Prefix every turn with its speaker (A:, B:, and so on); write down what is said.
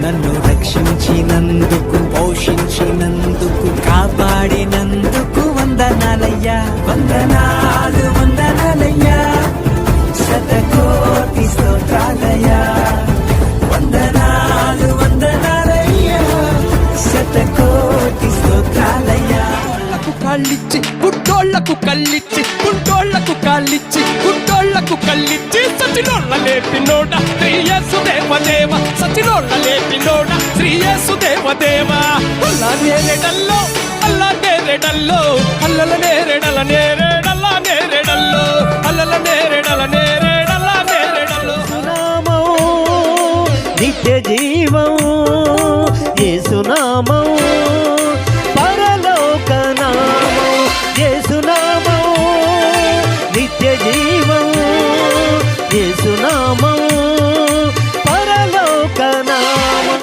A: నన్ను రక్షించినందుకు, పోషించినందుకు, కాపాడినందుకు వందనాలయ్యా, వందనాలు వందనాలయ్యా, శతకోటి స్తోత్రాలయ్యా, వందనాలు వందనాలయ్యా, శతకోటి స్తోత్రాలయ్యా.
B: కాళ్ళిచ్చి గుడ్డోళ్లకు కళ్ళిచ్చి, గుడ్డోళ్లకు కాళ్ళిచ్చి, గుడ్డోళ్లకు కళ్ళిచ్చి, సచినోళ్ళ లేపినోడ శ్రీ యేసు దేవదేవ, సచినోళ్ళ లేపినోడ శ్రీ యేసు దేవదేవ. అల్లా నేరేడల్లో, అల్లా నేరేడల్లో, అల్లల నేరేడల నేరేడల్ల నేరేడల్లో, అల్లల నేరేడల నేరేడల్ల నేరేడల్లో.
C: నామం నిత్య జీవం యేసు నామం.